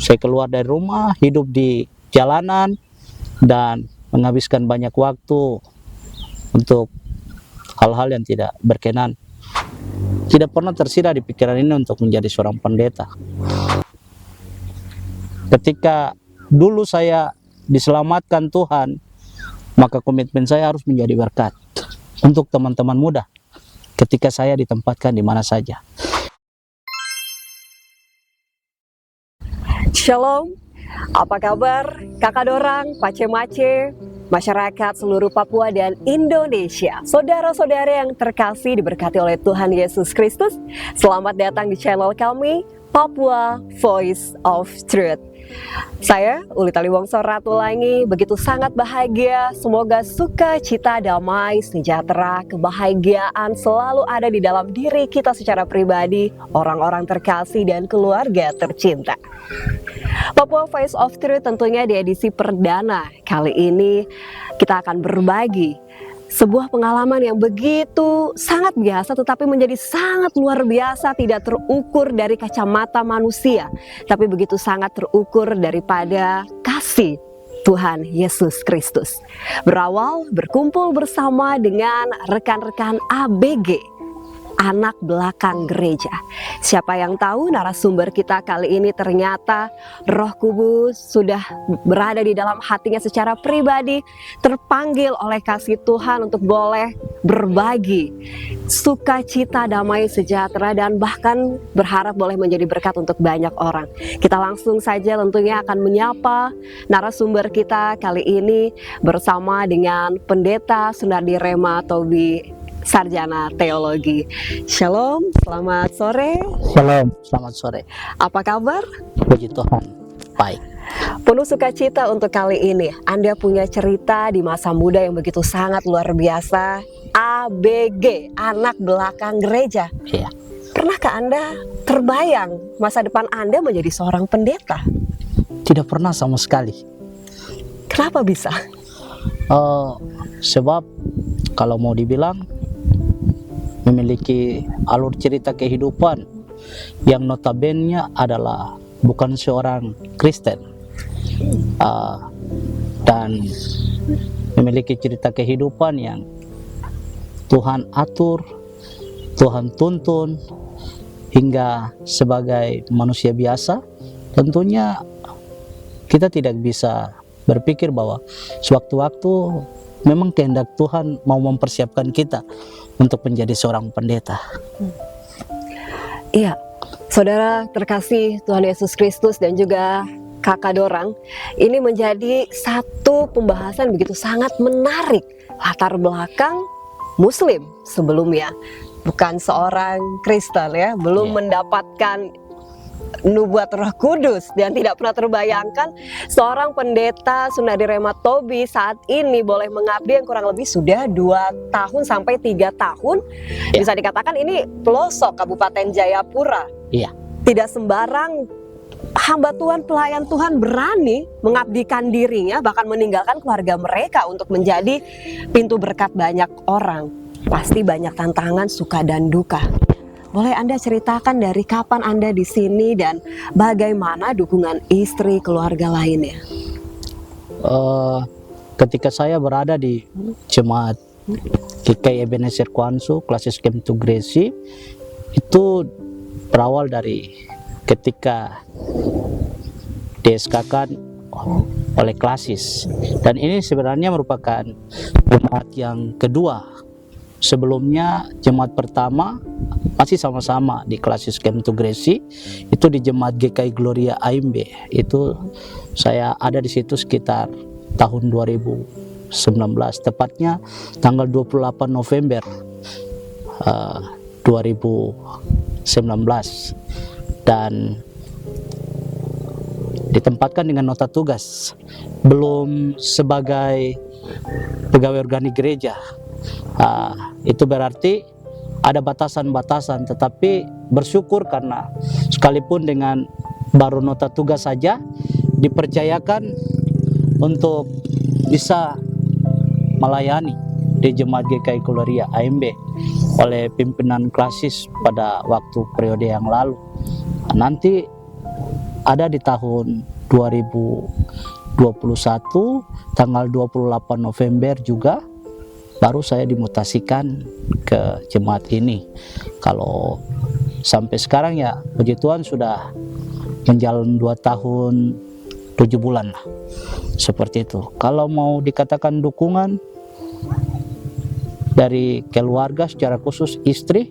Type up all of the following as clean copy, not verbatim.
Saya keluar dari rumah, hidup di jalanan, dan menghabiskan banyak waktu untuk hal-hal yang tidak berkenan. Tidak pernah tersirat di pikiran ini untuk menjadi seorang pendeta. Ketika dulu saya diselamatkan Tuhan, maka komitmen saya harus menjadi berkat untuk teman-teman muda ketika saya ditempatkan di mana saja. Shalom, apa kabar kakak dorang, pace-mace, masyarakat seluruh Papua dan Indonesia. Saudara-saudara yang terkasih diberkati oleh Tuhan Yesus Kristus, selamat datang di channel kami, Papua Voice of Truth. Saya, Uli Taliwongso Ratulangi, begitu sangat bahagia. Semoga sukacita, damai, sejahtera, kebahagiaan selalu ada di dalam diri kita secara pribadi, orang-orang terkasih dan keluarga tercinta. Papua Voice of Truth tentunya di edisi perdana kali ini kita akan berbagi sebuah pengalaman yang begitu sangat biasa tetapi menjadi sangat luar biasa, tidak terukur dari kacamata manusia, tapi begitu sangat terukur daripada kasih Tuhan Yesus Kristus. Berawal berkumpul bersama dengan rekan-rekan ABG, anak belakang gereja. Siapa yang tahu narasumber kita kali ini ternyata Roh Kudus sudah berada di dalam hatinya secara pribadi, terpanggil oleh kasih Tuhan untuk boleh berbagi sukacita, damai, sejahtera, dan bahkan berharap boleh menjadi berkat untuk banyak orang. Kita langsung saja tentunya akan menyapa narasumber kita kali ini bersama dengan Pendeta Sunardi Rema Tobi, Sarjana Teologi. Shalom, selamat sore. Shalom, selamat sore. Apa kabar? Puji Tuhan, baik. Penuh sukacita untuk kali ini. Anda punya cerita di masa muda yang begitu sangat luar biasa. ABG, anak belakang gereja. Iya. Pernahkah Anda terbayang masa depan Anda menjadi seorang pendeta? Tidak pernah sama sekali. Kenapa bisa? Sebab kalau mau dibilang, memiliki alur cerita kehidupan yang notabene adalah bukan seorang Kristen, dan memiliki cerita kehidupan yang Tuhan atur, Tuhan tuntun hingga sebagai manusia biasa. Tentunya kita tidak bisa berpikir bahwa sewaktu-waktu memang kehendak Tuhan mau mempersiapkan kita untuk menjadi seorang pendeta. Iya, saudara terkasih Tuhan Yesus Kristus dan juga kakak dorang, ini menjadi satu pembahasan begitu sangat menarik. Latar belakang Muslim sebelumnya, bukan seorang Kristen ya, belum mendapatkan nubuat Roh Kudus, dan tidak pernah terbayangkan seorang pendeta Sunardi Rema Tobi saat ini boleh mengabdi yang kurang lebih sudah 2 tahun sampai 3 tahun. Bisa dikatakan ini pelosok Kabupaten Jayapura. Iya. Tidak sembarang hamba Tuhan, pelayan Tuhan berani mengabdikan dirinya, bahkan meninggalkan keluarga mereka untuk menjadi pintu berkat banyak orang. Pasti banyak tantangan, suka dan duka. Boleh Anda ceritakan dari kapan Anda di sini dan bagaimana dukungan istri, keluarga lainnya? Ketika saya berada di jemaat GKI Ebenezer Kuansu, Classes Camp to Grace, itu berawal dari ketika DSK-kan oleh Classes, dan ini sebenarnya merupakan jemaat yang kedua. Sebelumnya jemaat pertama masih sama-sama di Classes Camp to Grace, itu di jemaat GKI Gloria AMB. Itu saya ada di situ sekitar tahun 2019, tepatnya tanggal 28 November 2019, dan ditempatkan dengan nota tugas, belum sebagai pegawai organik gereja. Itu berarti ada batasan-batasan, tetapi bersyukur karena sekalipun dengan baru nota tugas saja dipercayakan untuk bisa melayani di jemaat GKI Gloria AMB oleh pimpinan Classes pada waktu periode yang lalu. Nanti ada di tahun 2021 tanggal 28 November juga baru saya dimutasikan ke jemaat ini. Kalau sampai sekarang ya puji Tuhan sudah menjalani 2 tahun 7 bulan lah, seperti itu. Kalau mau dikatakan dukungan dari keluarga, secara khusus istri,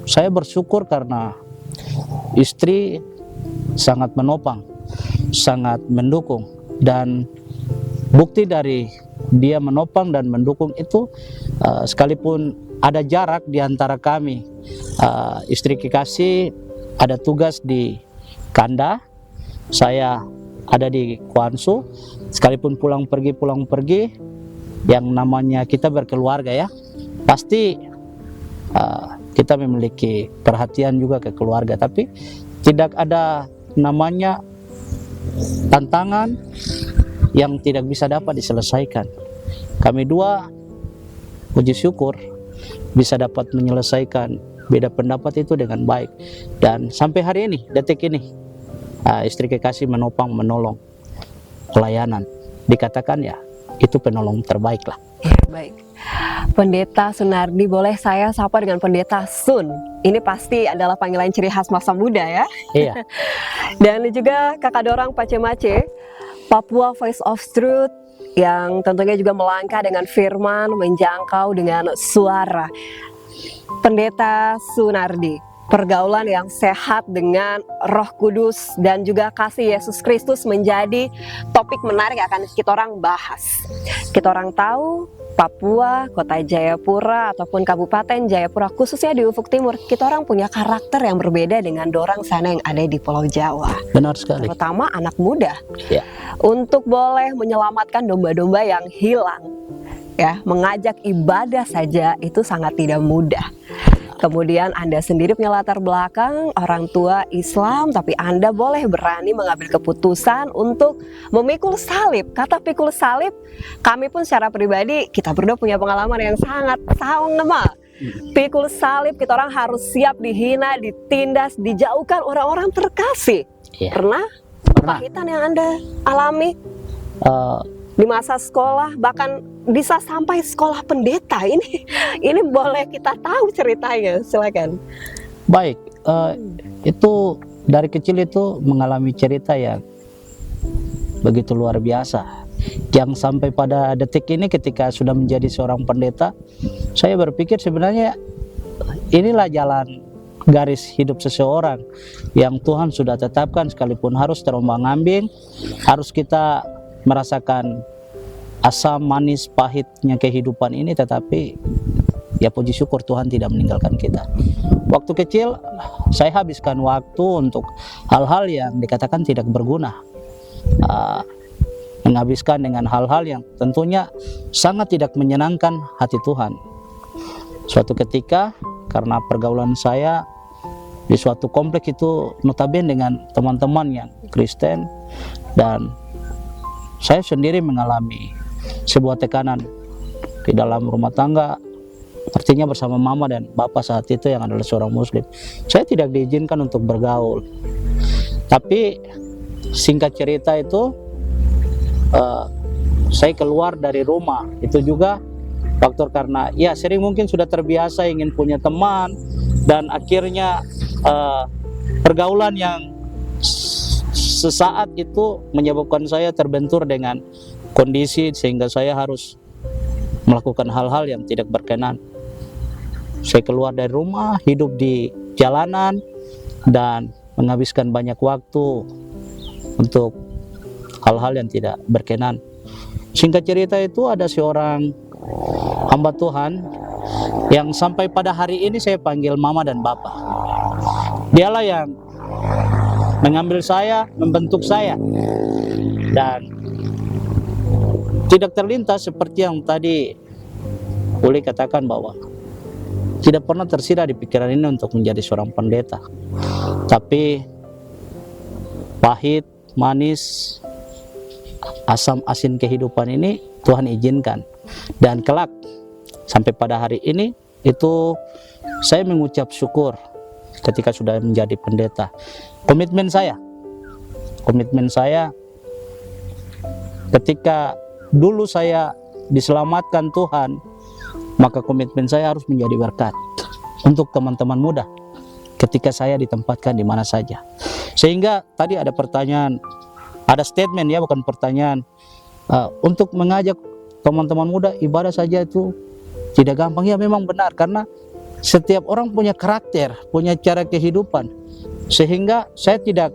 saya bersyukur karena istri sangat menopang, sangat mendukung, dan bukti dari dia menopang dan mendukung itu sekalipun ada jarak di antara kami, istri kekasih ada tugas di Kanda, saya ada di Kuansu, sekalipun pulang pergi yang namanya kita berkeluarga ya, pasti kita memiliki perhatian juga ke keluarga, tapi tidak ada namanya tantangan yang tidak bisa dapat diselesaikan. Kami dua puji syukur bisa dapat menyelesaikan beda pendapat itu dengan baik, dan sampai hari ini, detik ini, istri kekasih menopang, menolong pelayanan, dikatakan ya itu penolong terbaik lah. Ya, baik. Pendeta Sunardi, boleh saya sapa dengan Pendeta Sun? Ini pasti adalah panggilan ciri khas masa muda ya. Iya. Dan juga Kakak Dorang Pace Mace, Papua Voice of Truth, yang tentunya juga melangkah dengan firman, menjangkau dengan suara. Pendeta Sunardi, pergaulan yang sehat dengan Roh Kudus dan juga kasih Yesus Kristus menjadi topik menarik yang akan kita orang bahas. Kita orang tahu Papua, Kota Jayapura ataupun Kabupaten Jayapura, khususnya di Ufuk Timur, kita orang punya karakter yang berbeda dengan dorang sana yang ada di Pulau Jawa. Benar sekali. Terutama anak muda. Ya. Untuk boleh menyelamatkan domba-domba yang hilang, ya, mengajak ibadah saja itu sangat tidak mudah. Kemudian Anda sendiri punya latar belakang orang tua Islam, tapi Anda boleh berani mengambil keputusan untuk memikul salib. Kata pikul salib, kami pun secara pribadi, kita berdua punya pengalaman yang sangat sama. Pikul salib, kita orang harus siap dihina, ditindas, dijauhkan orang-orang terkasih. Ya. Pernah? Kepahitan yang Anda alami? Di masa sekolah, bahkan bisa sampai sekolah pendeta. Ini boleh kita tahu ceritanya, silakan. Baik, itu dari kecil itu mengalami cerita yang begitu luar biasa, yang sampai pada detik ini ketika sudah menjadi seorang pendeta, saya berpikir sebenarnya inilah jalan garis hidup seseorang yang Tuhan sudah tetapkan, sekalipun harus terombang-ambing, harus kita merasakan asam manis pahitnya kehidupan ini, tetapi ya puji syukur Tuhan tidak meninggalkan kita. Waktu kecil saya habiskan waktu untuk hal-hal yang dikatakan tidak berguna, menghabiskan dengan hal-hal yang tentunya sangat tidak menyenangkan hati Tuhan. Suatu ketika karena pergaulan saya di suatu komplek itu notabene dengan teman-teman yang Kristen, dan saya sendiri mengalami sebuah tekanan di dalam rumah tangga, artinya bersama mama dan bapak saat itu yang adalah seorang muslim. Saya tidak diizinkan untuk bergaul, tapi singkat cerita itu saya keluar dari rumah itu juga faktor karena ya sering mungkin sudah terbiasa ingin punya teman, dan akhirnya pergaulan yang sesaat itu menyebabkan saya terbentur dengan kondisi sehingga saya harus melakukan hal-hal yang tidak berkenan. Saya keluar dari rumah, hidup di jalanan, dan menghabiskan banyak waktu untuk hal-hal yang tidak berkenan. Singkat cerita itu ada seorang hamba Tuhan yang sampai pada hari ini saya panggil mama dan bapak. Dialah yang mengambil saya, membentuk saya, dan tidak terlintas seperti yang tadi boleh katakan bahwa tidak pernah tersirat di pikiran ini untuk menjadi seorang pendeta. Tapi pahit, manis, asam asin kehidupan ini Tuhan izinkan, dan kelak sampai pada hari ini itu saya mengucap syukur ketika sudah menjadi pendeta. Komitmen saya komitmen saya ketika dulu saya diselamatkan Tuhan, maka komitmen saya harus menjadi berkat untuk teman-teman muda ketika saya ditempatkan di mana saja. Sehingga tadi ada pertanyaan, ada statement ya, bukan pertanyaan, untuk mengajak teman-teman muda ibadah saja itu tidak gampang. Ya memang benar, karena setiap orang punya karakter, punya cara kehidupan, sehingga saya tidak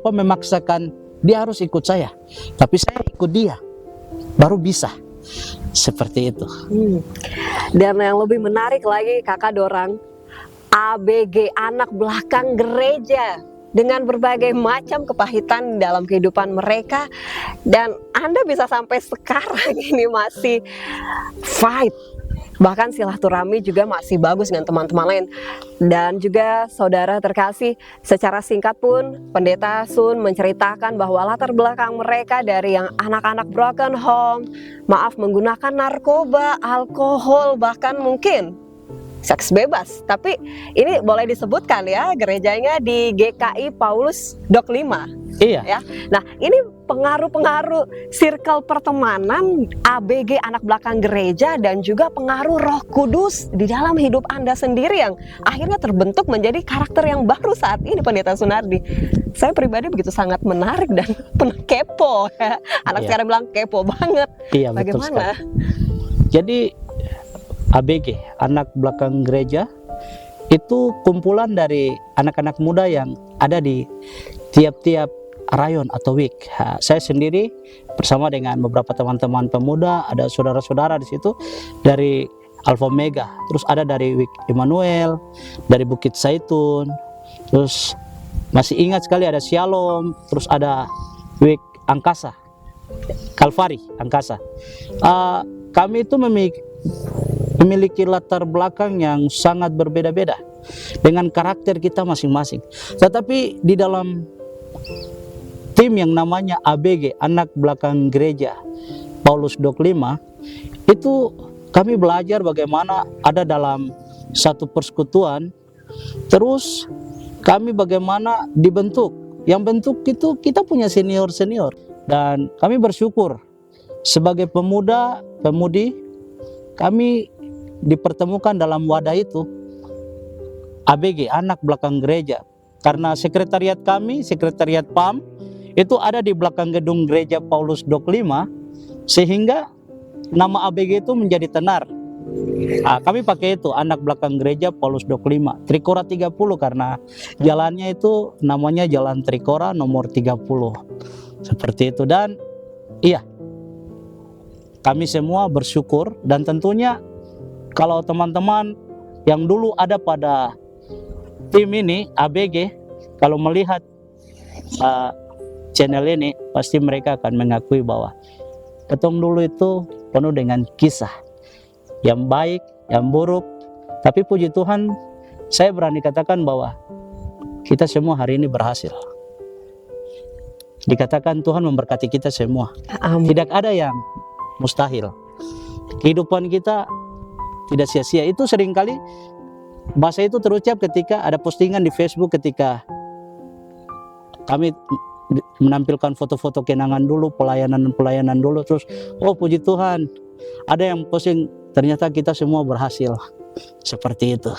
memaksakan dia harus ikut saya, tapi saya ikut dia baru bisa, seperti itu. Dan yang lebih menarik lagi, Kakak Dorang, ABG, anak belakang gereja, dengan berbagai macam kepahitan dalam kehidupan mereka, dan Anda bisa sampai sekarang ini masih fight, bahkan silaturahmi juga masih bagus dengan teman-teman lain. Dan juga saudara terkasih, secara singkat pun Pendeta Sun menceritakan bahwa latar belakang mereka dari yang anak-anak broken home, menggunakan narkoba, alkohol, bahkan mungkin seks bebas. Tapi ini boleh disebutkan ya, gerejanya di GKI Paulus Dok 5. Iya. Ya. Nah, ini pengaruh-pengaruh circle pertemanan ABG, anak belakang gereja, dan juga pengaruh Roh Kudus di dalam hidup Anda sendiri yang akhirnya terbentuk menjadi karakter yang baru saat ini, Pendeta Sunardi. Saya pribadi begitu sangat menarik dan penuh kepo ya. Anak sekarang bilang kepo banget. Iya, betul bagaimana? sekali. Jadi ABG, anak belakang gereja, itu kumpulan dari anak-anak muda yang ada di tiap-tiap rayon atau week. Saya sendiri bersama dengan beberapa teman-teman pemuda, ada saudara-saudara di situ dari Alpha Omega, terus ada dari week Emmanuel, dari Bukit Zaitun, terus masih ingat sekali ada Shalom, terus ada week Angkasa, Kalvari Angkasa. Kami itu memiliki latar belakang yang sangat berbeda-beda dengan karakter kita masing-masing. Tetapi di dalam tim yang namanya ABG, anak belakang gereja Paulus Dok 5, itu kami belajar bagaimana ada dalam satu persekutuan, terus kami bagaimana dibentuk. Yang bentuk itu kita punya senior-senior, dan kami bersyukur sebagai pemuda, pemudi, kami dipertemukan dalam wadah itu, ABG, anak belakang gereja. Karena sekretariat kami, sekretariat PAM, itu ada di belakang gedung gereja Paulus Dok 5, sehingga nama ABG itu menjadi tenar. Kami pakai itu, anak belakang gereja Paulus Dok 5, Trikora 30, karena jalannya itu namanya Jalan Trikora nomor 30. Seperti itu. Dan iya, kami semua bersyukur, dan tentunya kalau teman-teman yang dulu ada pada tim ini ABG, kalau melihat channel ini, pasti mereka akan mengakui bahwa ketong dulu itu penuh dengan kisah yang baik, yang buruk. Tapi puji Tuhan, saya berani katakan bahwa kita semua hari ini berhasil. Dikatakan Tuhan memberkati kita semua. Amin. Tidak ada yang mustahil. Kehidupan kita tidak sia-sia. Itu seringkali bahasa itu terucap ketika ada postingan di Facebook, ketika kami menampilkan foto-foto kenangan dulu, pelayanan dulu, terus oh puji Tuhan, ada yang posting ternyata kita semua berhasil. Seperti itu.